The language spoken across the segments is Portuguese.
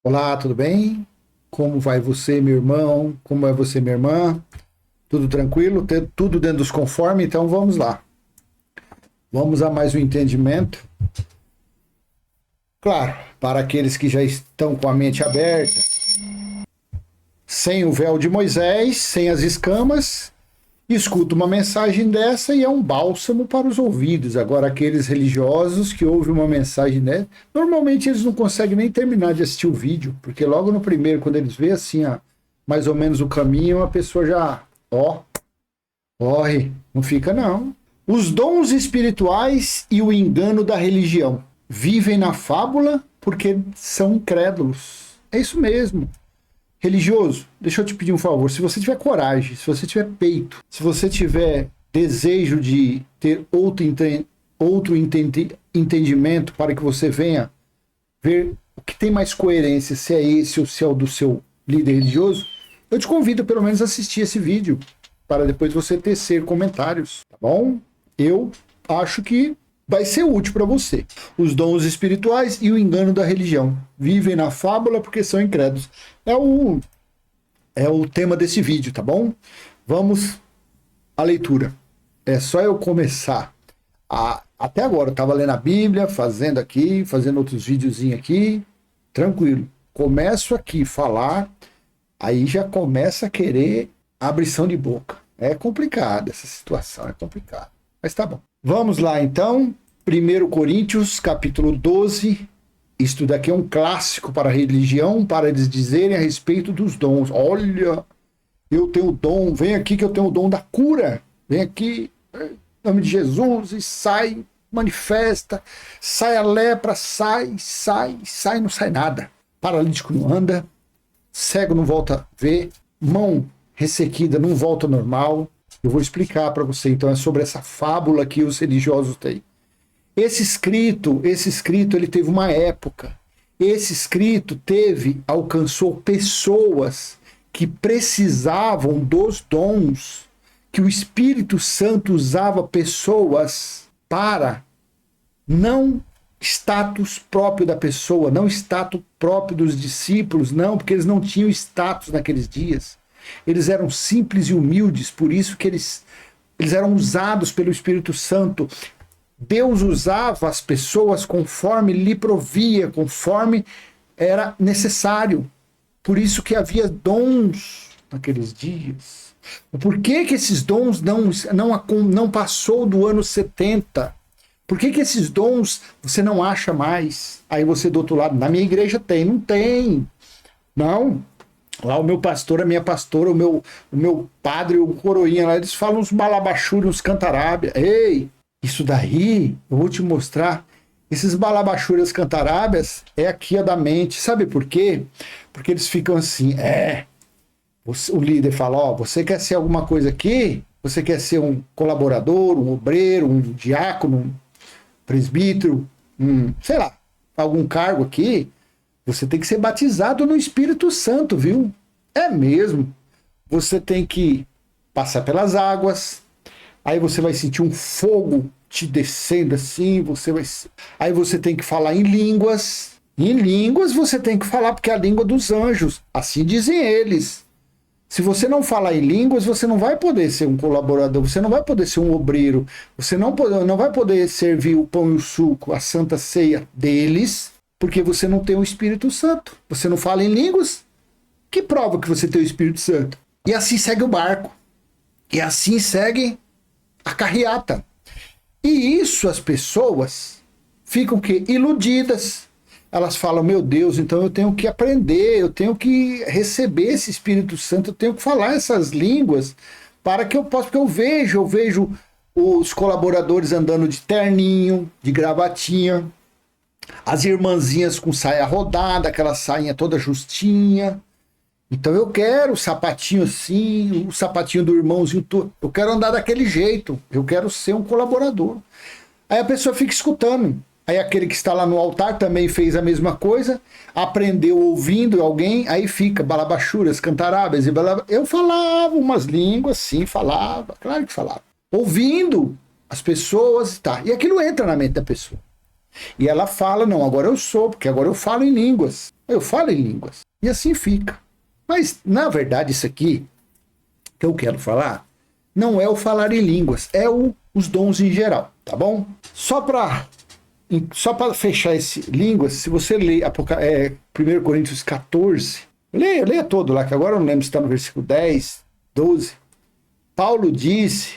Olá, tudo bem? Como vai você, meu irmão? Como vai você, minha irmã? Tudo tranquilo? Tudo dentro dos conformes? Então vamos lá. Vamos a mais um entendimento. Claro, para aqueles que já estão com a mente aberta, sem o véu de Moisés, sem as escamas, escuta uma mensagem dessa e é um bálsamo para os ouvidos. Agora, aqueles religiosos que ouvem uma mensagem dessa, normalmente eles não conseguem nem terminar de assistir o vídeo, porque logo no primeiro, quando eles veem assim, ó, mais ou menos o caminho, a pessoa já, corre, não fica não. Os dons espirituais e o engano da religião vivem na fábula porque são incrédulos. É isso mesmo. Religioso, deixa eu te pedir um favor. Se você tiver coragem, se você tiver peito, se você tiver desejo de ter outro entendimento para que você venha ver o que tem mais coerência, se é esse ou se é o do seu líder religioso, eu te convido pelo menos a assistir esse vídeo para depois você tecer comentários, tá bom? Eu acho que vai ser útil para você. Os dons espirituais e o engano da religião vivem na fábula porque são incrédulos. É o tema desse vídeo, tá bom? Vamos à leitura. É só eu começar. Até agora eu estava lendo a Bíblia, fazendo outros videozinhos aqui, tranquilo. Começo aqui a falar, aí já começa a querer abrição de boca. É complicado essa situação, é complicado. Mas tá bom. Vamos lá então, 1 Coríntios, capítulo 12. Isto daqui é um clássico para a religião, para eles dizerem a respeito dos dons. Olha, eu tenho o dom, vem aqui que eu tenho o dom da cura. Vem aqui, em nome de Jesus, e sai, manifesta, sai a lepra, sai, não sai nada. Paralítico não anda, cego não volta a ver, mão ressequida não volta ao normal. Eu vou explicar para você, então, é sobre essa fábula que os religiosos têm. Esse escrito, ele teve uma época. Esse escrito alcançou pessoas que precisavam dos dons, que o Espírito Santo usava pessoas para não status próprio da pessoa, não status próprio dos discípulos, não, porque eles não tinham status naqueles dias. Eles eram simples e humildes, por isso que eles eram usados pelo Espírito Santo. Deus usava as pessoas conforme lhe provia, conforme era necessário. Por isso que havia dons naqueles dias. Por que esses dons não passou do ano 70? Por que esses dons você não acha mais? Aí você do outro lado, na minha igreja tem, não tem. Não. Lá o meu pastor, a minha pastora, o meu padre, o coroinha lá, eles falam uns balabachúrios, uns cantarábia. Ei, isso daí, eu vou te mostrar. Esses balabachúrias cantarábias é aqui a da mente. Sabe por quê? Porque eles ficam assim, o líder fala, você quer ser alguma coisa aqui? Você quer ser um colaborador, um obreiro, um diácono, um presbítero, sei lá, algum cargo aqui? Você tem que ser batizado no Espírito Santo, viu? É mesmo. Você tem que passar pelas águas, aí você vai sentir um fogo te descendo assim, aí você tem que falar em línguas. Em línguas você tem que falar, porque é a língua dos anjos. Assim dizem eles. Se você não falar em línguas, você não vai poder ser um colaborador, você não vai poder ser um obreiro, você não vai poder servir o pão e o suco, a santa ceia deles, porque você não tem o Espírito Santo. Você não fala em línguas? Que prova que você tem o Espírito Santo? E assim segue o barco. E assim segue a carreata. E isso as pessoas ficam iludidas. Elas falam, meu Deus, então eu tenho que aprender, eu tenho que receber esse Espírito Santo, eu tenho que falar essas línguas para que eu possa, porque eu vejo os colaboradores andando de terninho, de gravatinha, as irmãzinhas com saia rodada, aquela sainha toda justinha. Então eu quero o sapatinho assim, o sapatinho do irmãozinho, eu quero andar daquele jeito, eu quero ser um colaborador. Aí a pessoa fica escutando. Aí aquele que está lá no altar também fez a mesma coisa, aprendeu ouvindo alguém, aí fica balabachuras, cantarábias e Eu falava umas línguas, sim, falava, claro que falava. Ouvindo as pessoas, tá. E aquilo entra na mente da pessoa. E ela fala, não, agora eu sou, porque agora eu falo em línguas. Eu falo em línguas. E assim fica. Mas, na verdade, isso aqui que eu quero falar, não é o falar em línguas, é os dons em geral, tá bom? Só para fechar esse línguas, se você ler 1 Coríntios 14, leia todo lá, que agora eu não lembro se está no versículo 10, 12. Paulo disse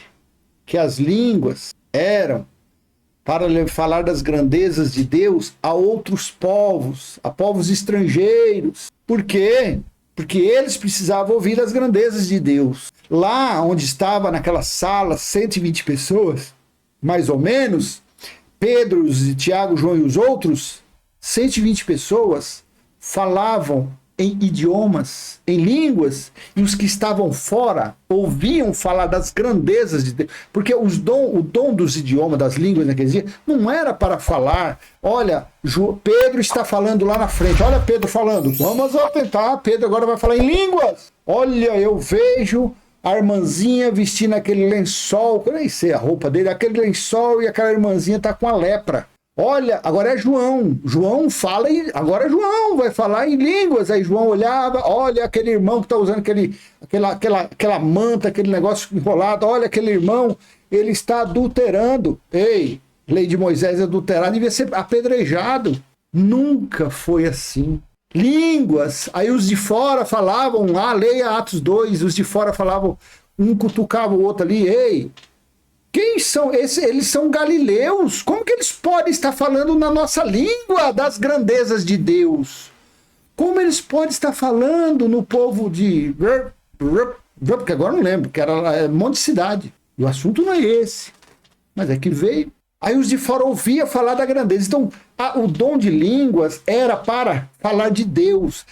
que as línguas eram para falar das grandezas de Deus a outros povos, a povos estrangeiros. Por quê? Porque eles precisavam ouvir as grandezas de Deus. Lá onde estava, naquela sala, 120 pessoas, mais ou menos, Pedro, Tiago, João e os outros, 120 pessoas falavam em idiomas, em línguas, e os que estavam fora ouviam falar das grandezas de Deus, porque o dom dos idiomas, das línguas naqueles dias, não era para falar, olha, Pedro está falando lá na frente, olha Pedro falando, vamos tentar, Pedro agora vai falar em línguas, olha, eu vejo a irmãzinha vestindo aquele lençol, eu nem sei a roupa dele, aquele lençol, e aquela irmãzinha está com a lepra. Olha, agora é João. João fala, agora João vai falar em línguas. Aí João olhava, olha aquele irmão que está usando aquela manta, aquele negócio enrolado. Olha aquele irmão, ele está adulterando. Ei, lei de Moisés adulterada devia ser apedrejado. Nunca foi assim. Línguas, aí os de fora falavam, leia Atos 2, os de fora falavam, um cutucava o outro ali, ei, quem são esses? Eles são galileus. Como que eles podem estar falando na nossa língua das grandezas de Deus? Como eles podem estar falando no povo de... Porque agora não lembro, que era um monte de cidade. E o assunto não é esse. Mas é que veio. Aí os de fora ouviam falar da grandeza. Então, o dom de línguas era para falar de Deus.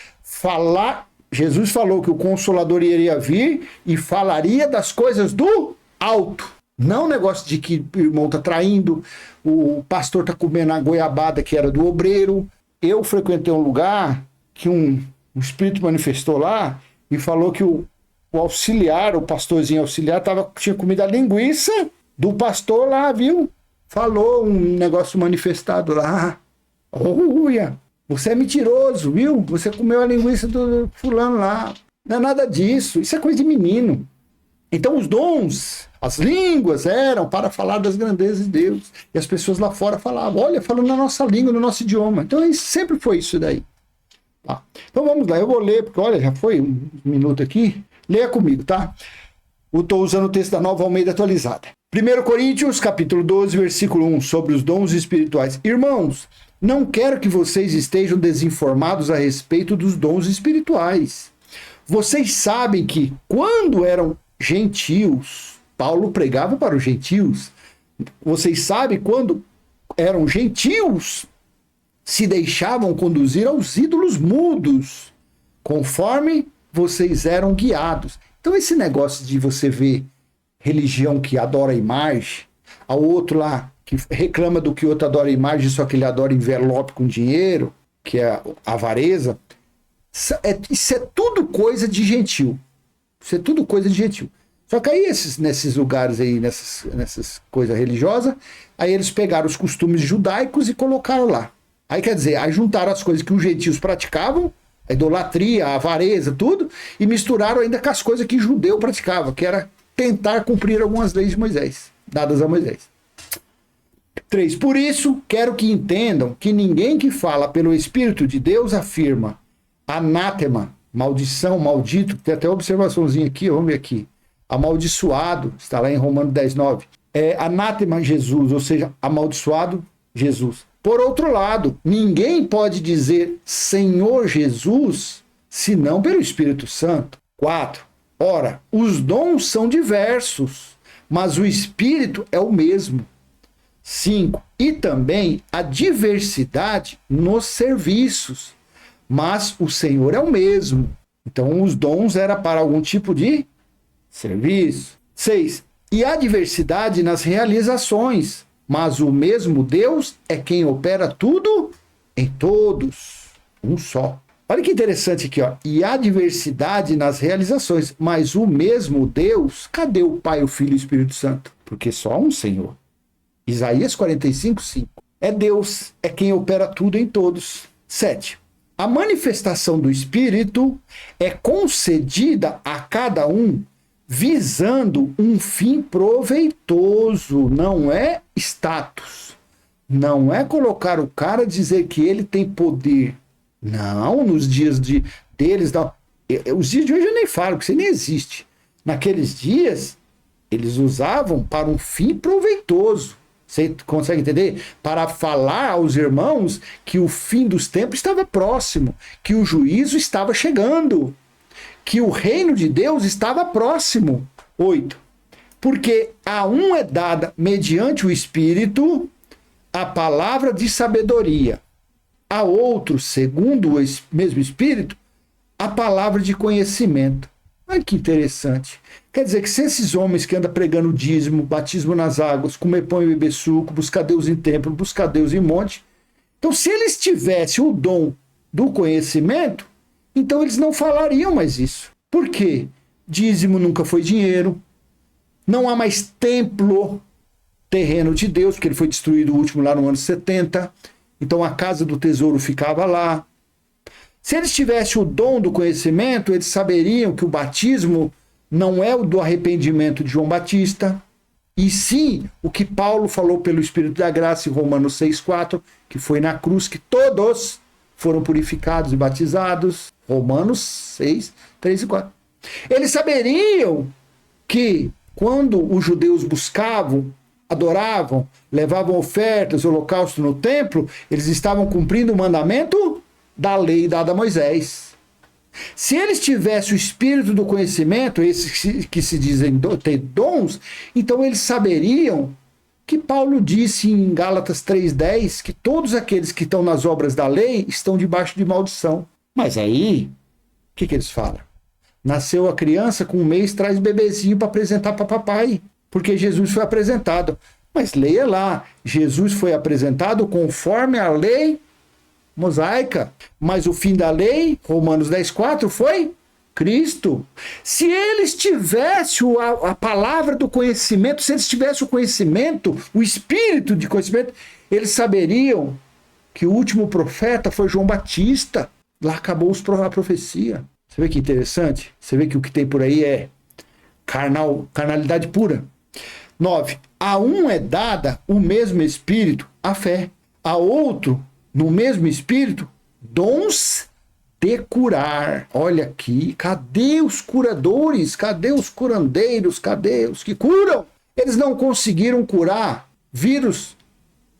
Jesus falou que o Consolador iria vir e falaria das coisas do alto. Não o negócio de que o irmão está traindo, o pastor está comendo a goiabada que era do obreiro. Eu frequentei um lugar que um espírito manifestou lá e falou que o auxiliar, o pastorzinho auxiliar, tinha comido a linguiça do pastor lá, viu? Falou um negócio manifestado lá. Olha, você é mentiroso, viu? Você comeu a linguiça do fulano lá. Não é nada disso, isso é coisa de menino. Então os dons, as línguas eram para falar das grandezas de Deus. E as pessoas lá fora falavam, olha, falando na nossa língua, no nosso idioma. Então sempre foi isso daí. Tá. Então vamos lá, eu vou ler, porque olha, já foi um minuto aqui. Leia comigo, tá? Eu estou usando o texto da Nova Almeida atualizada. 1 Coríntios, capítulo 12, versículo 1, sobre os dons espirituais. Irmãos, não quero que vocês estejam desinformados a respeito dos dons espirituais. Vocês sabem que quando eram gentios, Paulo pregava para os gentios. Vocês sabem quando eram gentios, se deixavam conduzir aos ídolos mudos, conforme vocês eram guiados. Então esse negócio de você ver religião que adora imagem, ao outro lá que reclama do que o outro adora imagem, só que ele adora envelope com dinheiro, que é a avareza, isso é tudo coisa de gentil. Isso é tudo coisa de gentil. Só que aí nesses lugares aí, nessas coisas religiosas, aí eles pegaram os costumes judaicos e colocaram lá. Aí quer dizer, aí juntaram as coisas que os gentios praticavam, a idolatria, a avareza, tudo, e misturaram ainda com as coisas que judeu praticava, que era tentar cumprir algumas leis de Moisés, dadas a Moisés. 3. Por isso, quero que entendam que ninguém que fala pelo Espírito de Deus afirma anátema, maldição, maldito, tem até uma observaçãozinha aqui, vamos ver aqui. Amaldiçoado, está lá em Romanos 10, 9. Anátema Jesus, ou seja, amaldiçoado Jesus. Por outro lado, ninguém pode dizer Senhor Jesus, senão pelo Espírito Santo. 4. Ora, os dons são diversos, mas o Espírito é o mesmo. 5. E também a diversidade nos serviços, mas o Senhor é o mesmo. Então, os dons eram para algum tipo de serviço. 6. E a diversidade nas realizações, mas o mesmo Deus é quem opera tudo em todos. Um só. Olha que interessante aqui, ó. E a diversidade nas realizações, mas o mesmo Deus, cadê o Pai, o Filho e o Espírito Santo? Porque só um Senhor. Isaías 45, 5. É Deus, é quem opera tudo em todos. 7. A manifestação do Espírito é concedida a cada um visando um fim proveitoso, não é status. Não é colocar o cara dizer que ele tem poder. Não, nos dias deles, não. Os dias de hoje eu nem falo, que isso nem existe. Naqueles dias, eles usavam para um fim proveitoso. Você consegue entender? Para falar aos irmãos que o fim dos tempos estava próximo, que o juízo estava chegando, que o reino de Deus estava próximo. 8. Porque a um é dada, mediante o Espírito, a palavra de sabedoria. A outro, segundo o mesmo Espírito, a palavra de conhecimento. Olha que interessante. Quer dizer que se esses homens que andam pregando dízimo, batismo nas águas, comer pão e beber suco, buscar Deus em templo, buscar Deus em monte, então se eles tivessem o dom do conhecimento, então eles não falariam mais isso. Por quê? Dízimo nunca foi dinheiro, não há mais templo terreno de Deus, porque ele foi destruído o último lá no ano 70, então a casa do tesouro ficava lá. Se eles tivessem o dom do conhecimento, eles saberiam que o batismo não é o do arrependimento de João Batista, e sim o que Paulo falou pelo Espírito da Graça em Romanos 6,4, que foi na cruz que todos foram purificados e batizados. Romanos 6, 3 e 4. Eles saberiam que quando os judeus buscavam, adoravam, levavam ofertas, holocausto no templo, eles estavam cumprindo o mandamento da lei dada a Moisés. Se eles tivessem o espírito do conhecimento, esses que se dizem ter dons, então eles saberiam que Paulo disse em Gálatas 3,10 que todos aqueles que estão nas obras da lei estão debaixo de maldição. Mas aí, o que eles falam? Nasceu a criança com 1 mês, traz bebezinho para apresentar para papai, porque Jesus foi apresentado. Mas leia lá, Jesus foi apresentado conforme a lei mosaica, mas o fim da lei, Romanos 10,4, foi Cristo. Se eles tivessem a palavra do conhecimento, se eles tivessem o conhecimento, o espírito de conhecimento, eles saberiam que o último profeta foi João Batista. Lá acabou a profecia. Você vê que interessante? Você vê que o que tem por aí é carnalidade pura. 9. A um é dada o mesmo espírito, a fé. A outro, no mesmo espírito, dons de curar. Olha aqui, cadê os curadores? Cadê os curandeiros? Cadê os que curam? Eles não conseguiram curar vírus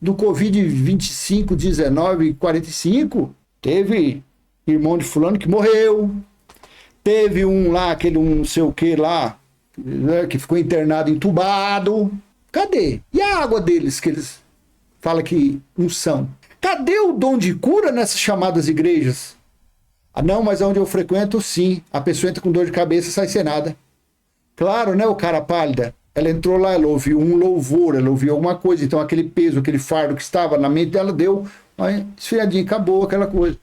do Covid-25, 19 e 45. Teve irmão de fulano que morreu. Teve um lá, aquele um não sei o que lá, né, que ficou internado, entubado. Cadê? E a água deles, que eles falam que não são? Cadê o dom de cura nessas chamadas igrejas? Ah, não, mas onde eu frequento, sim. A pessoa entra com dor de cabeça e sai sem nada. Claro, né, o cara pálida? Ela entrou lá, ela ouviu um louvor, ela ouviu alguma coisa. Então aquele peso, aquele fardo que estava na mente dela deu uma esfriadinha, acabou aquela coisa.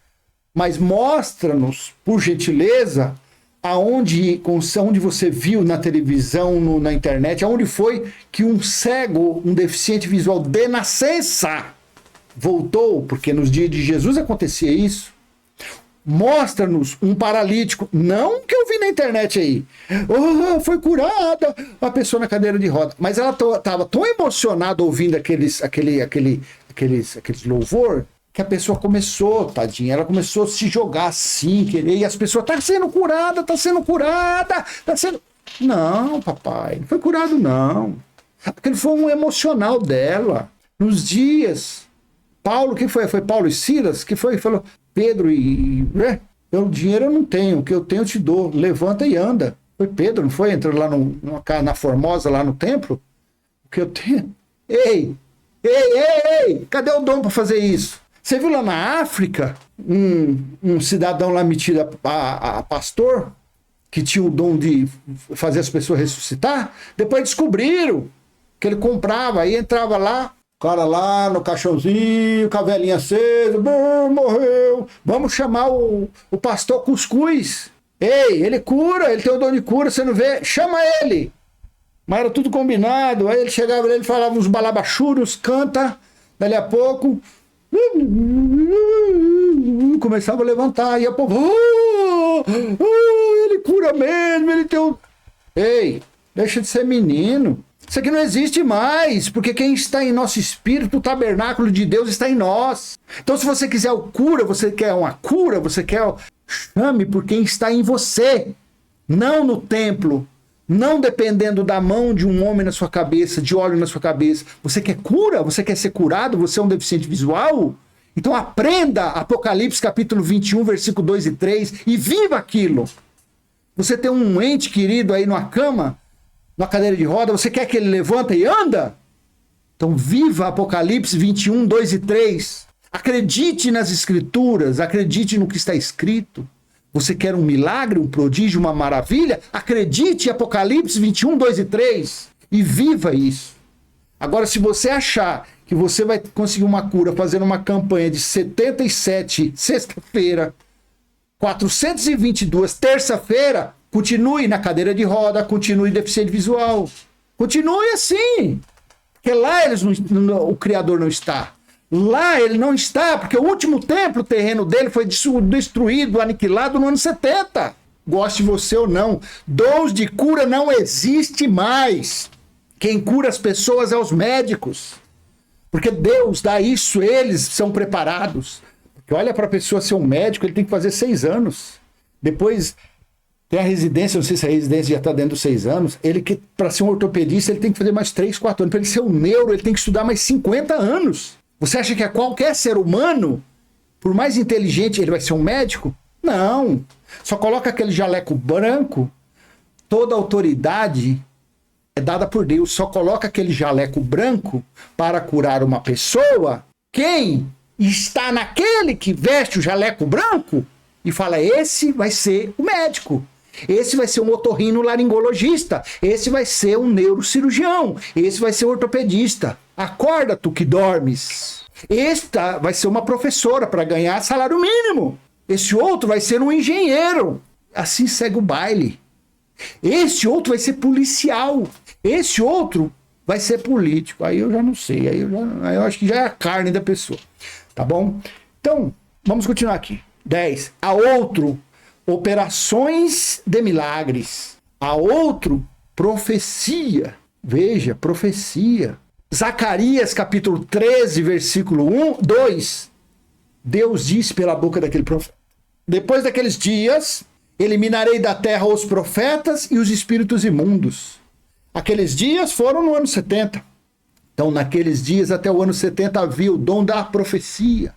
Mas mostra-nos, por gentileza, aonde você viu na televisão, na internet, aonde foi que um cego, um deficiente visual de nascença voltou, porque nos dias de Jesus acontecia isso. Mostra-nos um paralítico, não que eu vi na internet aí, foi curada a pessoa na cadeira de roda, mas ela estava tão emocionada ouvindo aqueles louvor, que a pessoa começou, tadinha, ela começou a se jogar assim, querer, e as pessoas, tá sendo curada, tá sendo... Não, papai, não foi curado não. Aquele foi um emocional dela. Nos dias, Paulo, quem foi? Foi Paulo e Silas, que foi? Falou, Pedro o dinheiro eu não tenho, o que eu tenho eu te dou, levanta e anda. Foi Pedro, não foi? Entrou lá na Formosa, lá no templo, o que eu tenho... Ei, cadê o dom para fazer isso? Você viu lá na África, um cidadão lá metido a pastor, que tinha o dom de fazer as pessoas ressuscitar? Depois descobriram que ele comprava, aí entrava lá, o cara lá no caixãozinho, com a velhinha acesa, morreu, vamos chamar o pastor Cuscuz. Ei, ele cura, ele tem o dom de cura, você não vê? Chama ele. Mas era tudo combinado, aí ele chegava, ele falava uns balabachuros, canta, Dali a pouco, começava a levantar, e a pouco, ele cura mesmo, ele tem um... Ei, deixa de ser menino. Isso aqui não existe mais, porque quem está em nosso espírito, o tabernáculo de Deus está em nós. Então, se você quiser o cura, você quer uma cura, você quer... Chame por quem está em você, não no templo, não dependendo da mão de um homem na sua cabeça, de óleo na sua cabeça. Você quer cura? Você quer ser curado? Você é um deficiente visual? Então aprenda Apocalipse capítulo 21, versículo 2 e 3 e viva aquilo. Você tem um ente querido aí numa cama, numa cadeira de roda, você quer que ele levanta e anda? Então viva Apocalipse 21, 2 e 3. Acredite nas escrituras, acredite no que está escrito. Você quer um milagre, um prodígio, uma maravilha? Acredite em Apocalipse 21, 2 e 3 e viva isso. Agora, se você achar que você vai conseguir uma cura fazendo uma campanha de 77 sexta-feira, 422 terça-feira, continue na cadeira de roda, continue deficiente visual. Continue assim. Porque lá o Criador não está. Lá ele não está, porque o último templo, o terreno dele foi destruído, aniquilado no ano 70. Goste você ou não, dons de cura não existe mais. Quem cura as pessoas é os médicos. Porque Deus dá isso, eles são preparados. Porque olha, para a pessoa ser um médico, ele tem que fazer 6 anos. Depois tem a residência, não sei se a residência já está dentro dos 6 anos. Ele que, para ser um ortopedista, ele tem que fazer mais 3, 4 anos. Para ele ser um neuro, ele tem que estudar mais 50 anos. Você acha que é qualquer ser humano, por mais inteligente, ele vai ser um médico? Não. Só coloca aquele jaleco branco, toda autoridade é dada por Deus. Só coloca aquele jaleco branco para curar uma pessoa. Quem está naquele que veste o jaleco branco e fala, esse vai ser o médico. Esse vai ser um otorrinolaringologista. Esse vai ser um neurocirurgião. Esse vai ser um ortopedista. Acorda, tu que dormes. Esta vai ser uma professora para ganhar salário mínimo. Esse outro vai ser um engenheiro. Assim segue o baile. Esse outro vai ser policial. Esse outro vai ser político. Aí eu já não sei. Aí eu acho que já é a carne da pessoa. Tá bom? Então, vamos continuar aqui. 10. A outro, operações de milagres. A outro, profecia. Veja, profecia. Zacarias capítulo 13, versículo 2. Deus disse pela boca daquele profeta: depois daqueles dias, eliminarei da terra os profetas e os espíritos imundos. Aqueles dias foram no ano 70. Então, naqueles dias, até o ano 70, havia o dom da profecia.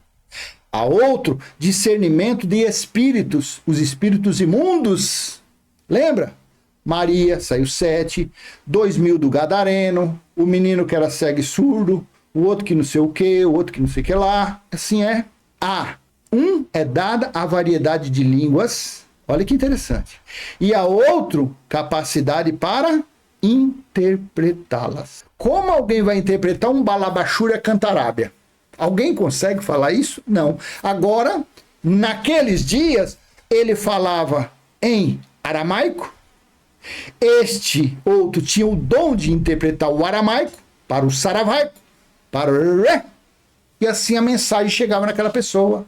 Há outro, discernimento de espíritos, os espíritos imundos. Lembra? Maria, saiu 7, 2.000 do Gadareno, o menino que era cego e surdo, o outro que não sei o que, o outro que não sei o que lá. Assim é. É dada a variedade de línguas, olha que interessante. E a outro, capacidade para interpretá-las. Como alguém vai interpretar um balabachúria cantarábia? Alguém consegue falar isso? Não. Agora, naqueles dias, ele falava em aramaico. Este outro tinha o dom de interpretar o aramaico para o saravaico, para o ré, e assim a mensagem chegava naquela pessoa,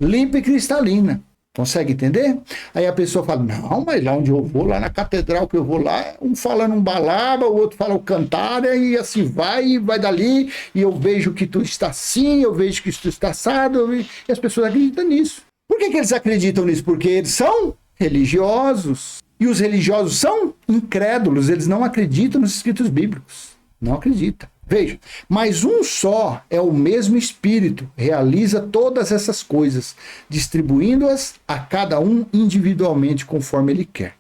limpa e cristalina. Consegue entender? Aí a pessoa fala, não, mas lá onde eu vou, lá na catedral que eu vou lá, um falando um balaba, o outro fala o cantária, e assim vai dali, e eu vejo que tu está assim, eu vejo que tu está assado, e as pessoas acreditam nisso. Por que eles acreditam nisso? Porque eles são religiosos. E os religiosos são incrédulos, eles não acreditam nos escritos bíblicos. Não acreditam. Veja, mas um só é o mesmo Espírito, realiza todas essas coisas, distribuindo-as a cada um individualmente conforme ele quer.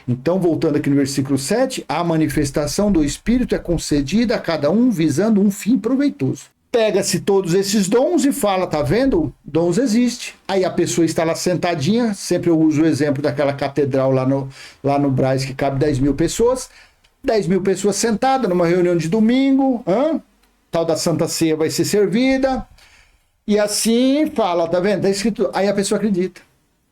Então, voltando aqui no versículo 7, a manifestação do Espírito é concedida a cada um visando um fim proveitoso. Pega-se todos esses dons e fala, tá vendo? Dons existem. Aí a pessoa está lá sentadinha, sempre eu uso o exemplo daquela catedral lá no Brás que cabe 10.000 pessoas. 10.000 pessoas sentadas numa reunião de domingo, tal da Santa Ceia vai ser servida, e assim fala, tá vendo? Tá escrito, aí a pessoa acredita.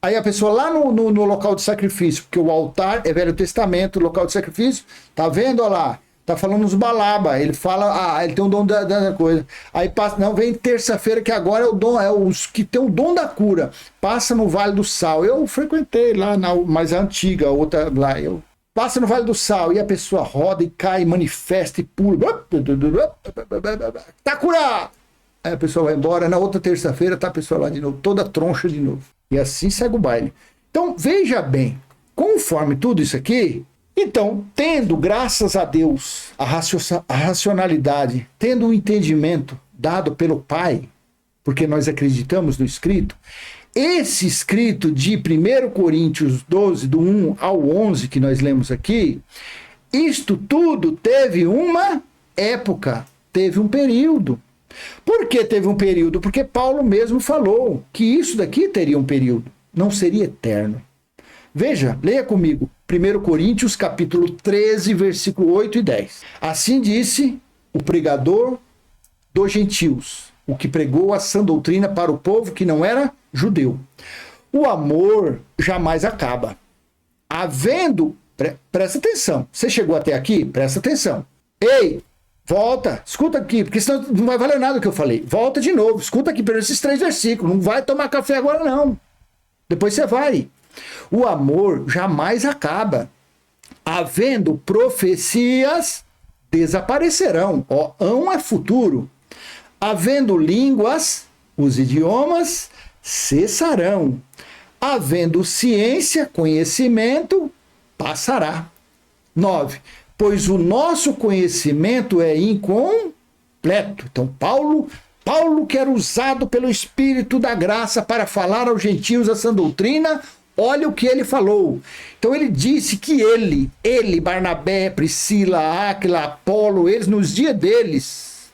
Aí a pessoa lá no local de sacrifício, porque o altar é Velho Testamento, o local de sacrifício, tá vendo, olha lá, Tá falando os balaba. Ele fala, ele tem o dom da coisa. Aí passa, não, vem terça-feira que agora é o dom, é os que tem o dom da cura. Passa no Vale do Sal. Eu frequentei lá, mas a antiga, a outra lá. Eu passa no Vale do Sal e a pessoa roda e cai, manifesta e pula. Tá curado! Aí a pessoa vai embora. Na outra terça-feira tá a pessoa lá de novo, toda troncha de novo. E assim segue o baile. Então, veja bem, conforme tudo isso aqui, então, tendo, graças a Deus, a racionalidade, tendo o entendimento dado pelo Pai, porque nós acreditamos no escrito, esse escrito de 1 Coríntios 12, do 1 ao 11, que nós lemos aqui, isto tudo teve uma época, teve um período. Por que teve um período? Porque Paulo mesmo falou que isso daqui teria um período, não seria eterno. Veja, leia comigo, 1 Coríntios capítulo 13, versículo 8 e 10. Assim disse o pregador dos gentios, o que pregou a sã doutrina para o povo que não era judeu. O amor jamais acaba. Havendo, presta atenção, você chegou até aqui? Presta atenção. Ei, volta, escuta aqui, porque senão não vai valer nada o que eu falei. Volta de novo, escuta aqui pelos esses 3 versículos, não vai tomar café agora não. Depois você vai. O amor jamais acaba. Havendo profecias, desaparecerão. Ão é futuro. Havendo línguas, os idiomas cessarão. Havendo ciência, conhecimento, passará. 9. Pois o nosso conhecimento é incompleto. Então, Paulo que era usado pelo Espírito da graça para falar aos gentios a sã doutrina, olha o que ele falou. Então ele disse que ele, Barnabé, Priscila, Áquila, Apolo, eles nos dias deles,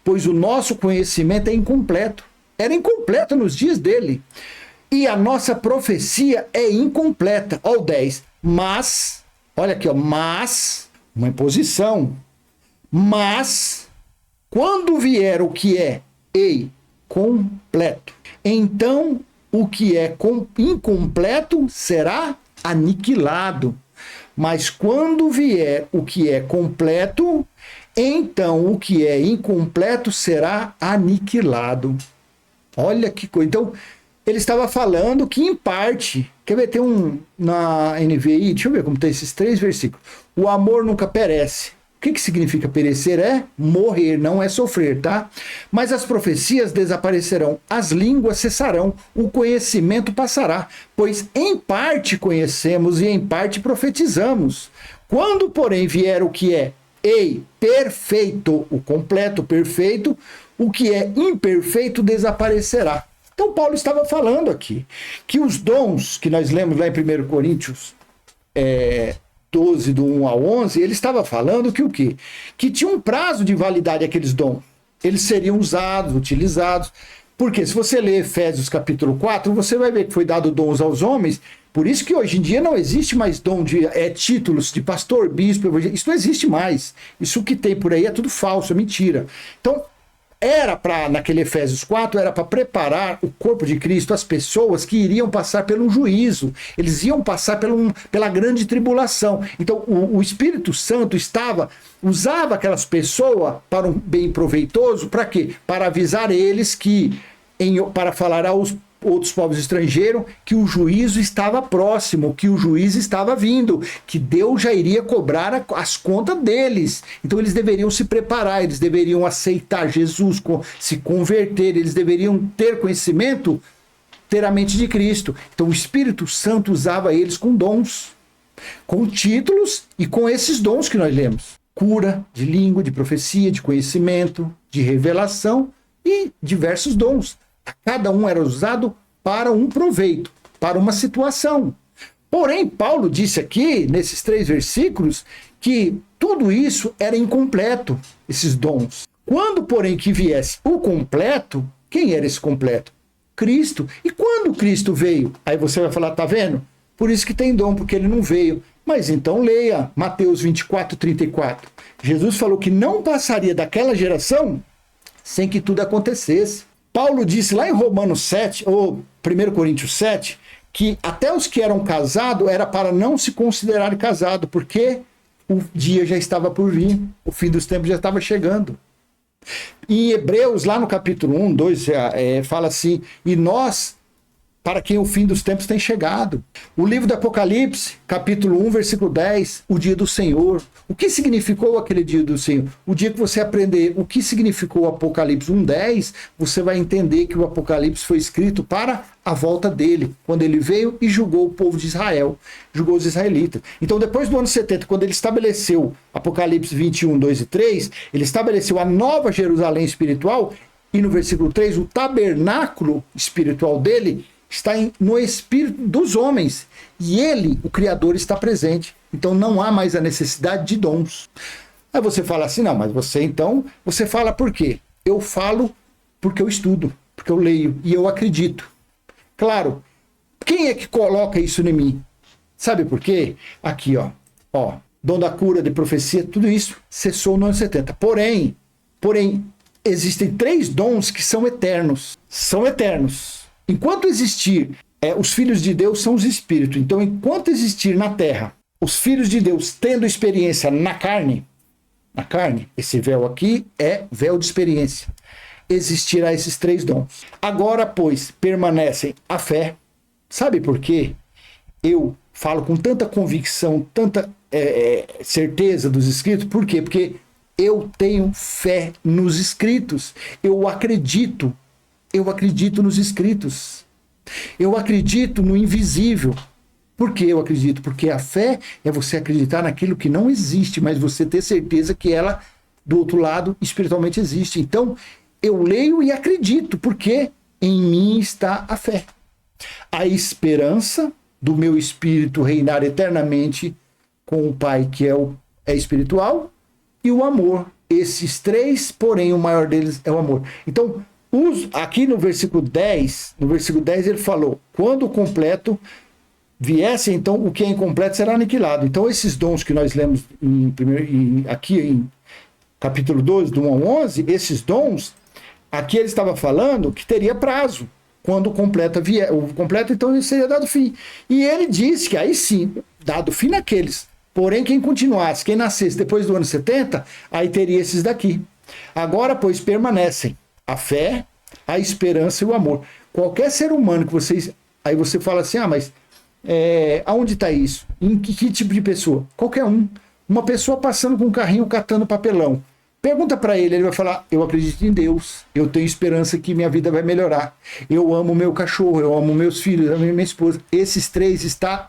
pois o nosso conhecimento é incompleto. Era incompleto nos dias dele. E a nossa profecia é incompleta. Olha o 10. Mas, olha aqui, mas, uma imposição. Mas, quando vier o que é completo, então o que é incompleto será aniquilado. Mas quando vier o que é completo, então o que é incompleto será aniquilado. Olha que coisa. Então, ele estava falando que em parte, quer ver, tem na NVI, deixa eu ver como tem esses 3 versículos. O amor nunca perece. O que significa perecer? É morrer, não é sofrer, tá? Mas as profecias desaparecerão, as línguas cessarão, o conhecimento passará, pois em parte conhecemos e em parte profetizamos. Quando, porém, vier o que é perfeito, o completo perfeito, o que é imperfeito desaparecerá. Então, Paulo estava falando aqui que os dons que nós lemos lá em 1 Coríntios 12, do 1 ao 11, ele estava falando que o quê? Que tinha um prazo de validade aqueles dons. Eles seriam usados, utilizados. Porque se você ler Efésios capítulo 4, você vai ver que foi dado dons aos homens. Por isso que hoje em dia não existe mais dom de títulos de pastor, bispo, evangelista. Isso não existe mais. Isso que tem por aí é tudo falso, é mentira. Então, era para, naquele Efésios 4, era para preparar o corpo de Cristo, as pessoas que iriam passar pelo juízo, eles iam passar pela grande tribulação. Então, o Espírito Santo usava aquelas pessoas para um bem proveitoso, para quê? Para avisar eles para falar aos outros povos estrangeiros que o juízo estava próximo, que o juiz estava vindo, que Deus já iria cobrar as contas deles. Então eles deveriam se preparar, eles deveriam aceitar Jesus, se converter, eles deveriam ter conhecimento, ter a mente de Cristo. Então o Espírito Santo usava eles com dons, com títulos e com esses dons que nós lemos. Cura de língua, de profecia, de conhecimento, de revelação e diversos dons. Cada um era usado para um proveito, para uma situação. Porém, Paulo disse aqui, nesses 3 versículos, que tudo isso era incompleto, esses dons. Quando, porém, que viesse o completo, quem era esse completo? Cristo. E quando Cristo veio? Aí você vai falar, tá vendo? Por isso que tem dom, porque ele não veio. Mas então leia Mateus 24, 34. Jesus falou que não passaria daquela geração sem que tudo acontecesse. Paulo disse lá em Romanos 7, ou 1 Coríntios 7, que até os que eram casados era para não se considerarem casados, porque O dia já estava por vir, o fim dos tempos já estava chegando. Em Hebreus, lá no capítulo 1, 2, fala assim, e nós, para quem o fim dos tempos tem chegado. O livro do Apocalipse, capítulo 1, versículo 10, o dia do Senhor. O que significou aquele dia do Senhor? O dia que você aprender o que significou o Apocalipse 1:10, você vai entender que o Apocalipse foi escrito para a volta dele, quando ele veio e julgou o povo de Israel, julgou os israelitas. Então, depois do ano 70, quando ele estabeleceu Apocalipse 21, 2 e 3, ele estabeleceu a nova Jerusalém espiritual, e no versículo 3, o tabernáculo espiritual dele está no espírito dos homens. E ele, o Criador, está presente. Então não há mais a necessidade de dons. Aí você fala assim, não, mas você fala por quê? Eu falo porque eu estudo, porque eu leio e eu acredito. Claro, quem é que coloca isso em mim? Sabe por quê? Aqui, ó, dom da cura, de profecia, tudo isso cessou no ano 70. Porém, existem 3 dons que são eternos. São eternos. Enquanto existir, os filhos de Deus são os espíritos. Então, enquanto existir na terra, os filhos de Deus tendo experiência na carne, esse véu aqui é véu de experiência, existirá esses 3 dons. Agora, pois, permanecem a fé. Sabe por quê? Eu falo com tanta convicção, tanta certeza dos escritos. Por quê? Porque eu tenho fé nos escritos. Eu acredito nos escritos. Eu acredito no invisível. Por que eu acredito? Porque a fé é você acreditar naquilo que não existe, mas você ter certeza que ela, do outro lado, espiritualmente existe. Então, eu leio e acredito, porque em mim está a fé. A esperança do meu espírito reinar eternamente com o Pai, que é espiritual, e o amor. Esses 3, porém, o maior deles é o amor. Então, aqui no versículo 10, ele falou, quando o completo viesse, então o que é incompleto será aniquilado. Então esses dons que nós lemos aqui em capítulo 12, do 1 ao 11, esses dons, aqui ele estava falando que teria prazo. Quando o completo vier, então seria dado fim. E ele disse que aí sim, dado fim naqueles. Porém, quem continuasse, quem nascesse depois do ano 70, aí teria esses daqui. Agora, pois, permanecem a fé, a esperança e o amor. Qualquer ser humano que vocês... Aí você fala assim, mas aonde está isso? Em que tipo de pessoa? Qualquer um. Uma pessoa passando com um carrinho catando papelão. Pergunta para ele vai falar, eu acredito em Deus, eu tenho esperança que minha vida vai melhorar. Eu amo meu cachorro, eu amo meus filhos, eu amo minha esposa. Esses 3 estão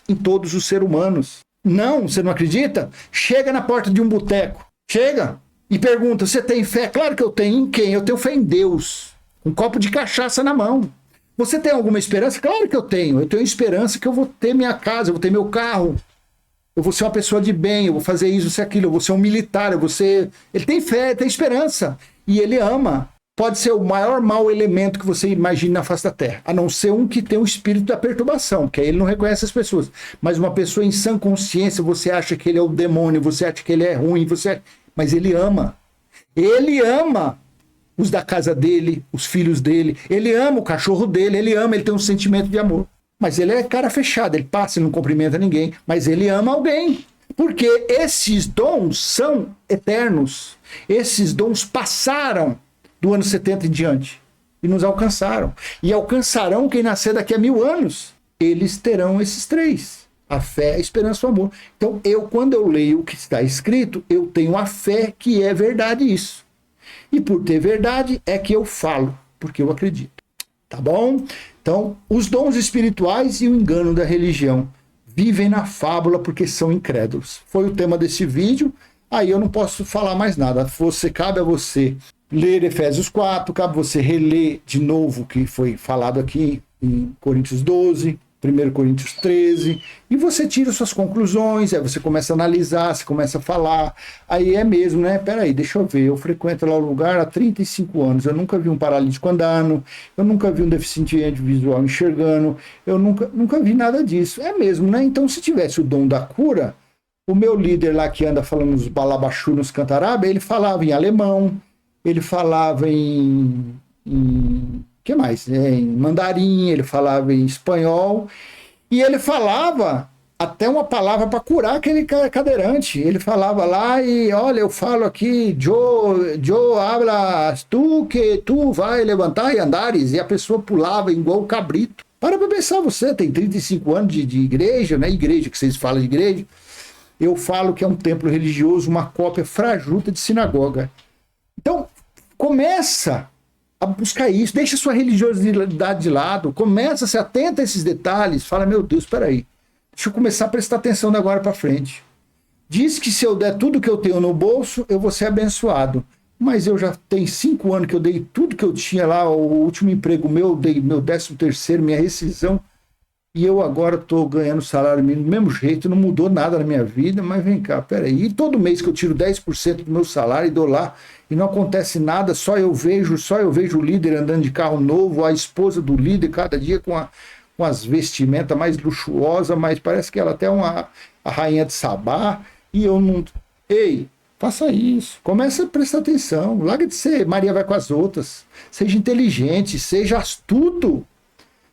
em todos os seres humanos. Não, você não acredita? Chega na porta de um boteco. Chega e pergunta, você tem fé? Claro que eu tenho. Em quem? Eu tenho fé em Deus. Um copo de cachaça na mão. Você tem alguma esperança? Claro que eu tenho. Eu tenho esperança que eu vou ter minha casa, eu vou ter meu carro. Eu vou ser uma pessoa de bem, eu vou fazer isso, aquilo, eu vou ser um militar, eu vou ser... Ele tem fé, tem esperança. E ele ama. Pode ser o maior mau elemento que você imagine na face da Terra. A não ser um que tem o espírito da perturbação, que aí ele não reconhece as pessoas. Mas uma pessoa em sã consciência, você acha que ele é o demônio, você acha que ele é ruim, mas ele ama. Ele ama os da casa dele, os filhos dele. Ele ama o cachorro dele, ele tem um sentimento de amor. Mas ele é cara fechado, ele passa, ele não cumprimenta ninguém, mas ele ama alguém. Porque esses dons são eternos. Esses dons passaram do ano 70 em diante e nos alcançaram. E alcançarão quem nascer daqui a 1000 anos. Eles terão esses 3. A fé, a esperança e o amor. Então, quando eu leio o que está escrito, eu tenho a fé que é verdade isso. E por ter verdade é que eu falo, porque eu acredito. Tá bom? Então, os dons espirituais e o engano da religião vivem na fábula porque são incrédulos. Foi o tema desse vídeo. Aí eu não posso falar mais nada. Cabe a você ler Efésios 4, cabe você reler de novo o que foi falado aqui em Coríntios 12, 1 Coríntios 13, e você tira suas conclusões, aí você começa a analisar, você começa a falar, aí é mesmo, né? Peraí, deixa eu ver, eu frequento lá o lugar há 35 anos, eu nunca vi um paralítico andando, eu nunca vi um deficiente visual enxergando, eu nunca vi nada disso. É mesmo, né? Então, se tivesse o dom da cura, o meu líder lá que anda falando nos balabachu, nos cantaraba, ele falava em alemão, ele falava em que mais? Em mandarim, ele falava em espanhol, e ele falava até uma palavra para curar aquele cadeirante. Ele falava lá e, olha, eu falo aqui, Joe, hablas tu que tu vai levantar e andares. E a pessoa pulava igual o cabrito. Para pensar, você tem 35 anos de igreja, né? Igreja, que vocês falam de igreja. Eu falo que é um templo religioso, uma cópia frajuta de sinagoga. Então, começa a buscar isso, deixa a sua religiosidade de lado, começa a se atenta a esses detalhes, fala, meu Deus, peraí, deixa eu começar a prestar atenção da agora para frente. Diz que se eu der tudo que eu tenho no bolso, eu vou ser abençoado. Mas eu já tenho 5 anos que eu dei tudo que eu tinha lá, o último emprego meu, dei meu 13º, minha rescisão, e eu agora estou ganhando salário mínimo do mesmo jeito, não mudou nada na minha vida, mas vem cá, peraí. E todo mês que eu tiro 10% do meu salário e dou lá, e não acontece nada, só eu vejo o líder andando de carro novo, a esposa do líder cada dia com as vestimentas mais luxuosas, mas parece que ela até é a rainha de Sabá, e eu não... Ei, faça isso, comece a prestar atenção, larga de ser Maria vai com as outras, seja inteligente, seja astuto.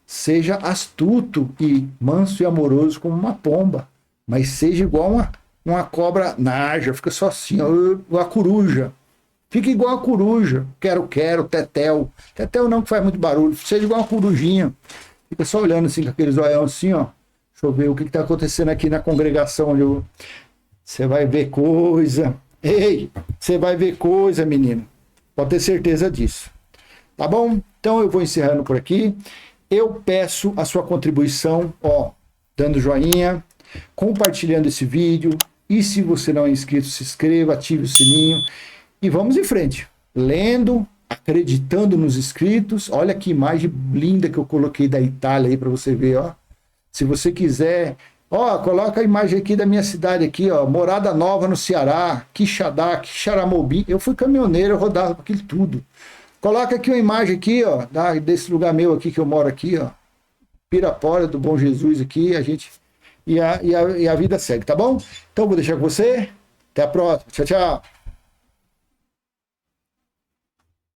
Seja astuto e manso e amoroso como uma pomba, mas seja igual uma cobra naja, fica só assim, ó, a coruja. Fica igual a coruja, quero, tetel. Tetel não, que faz muito barulho, seja igual uma corujinha. Fica só olhando assim com aqueles olhos assim, ó. Deixa eu ver o que está acontecendo aqui na congregação. Você vai ver coisa. Ei, você vai ver coisa, menino. Pode ter certeza disso. Tá bom? Então eu vou encerrando por aqui. Eu peço a sua contribuição, ó, dando joinha, compartilhando esse vídeo, e se você não é inscrito, se inscreva, ative o sininho, e vamos em frente, lendo, acreditando nos inscritos. Olha que imagem linda que eu coloquei da Itália aí para você ver, ó. Se você quiser, ó, coloca a imagem aqui da minha cidade aqui, ó, Morada Nova no Ceará, Quixadá, Quixaramobim. Eu fui caminhoneiro, eu rodava por aquilo tudo. Coloca aqui uma imagem aqui, ó, desse lugar meu aqui que eu moro aqui, ó. Pirapora do Bom Jesus aqui, a gente e a vida segue, tá bom? Então vou deixar com você. Até a próxima. Tchau, tchau.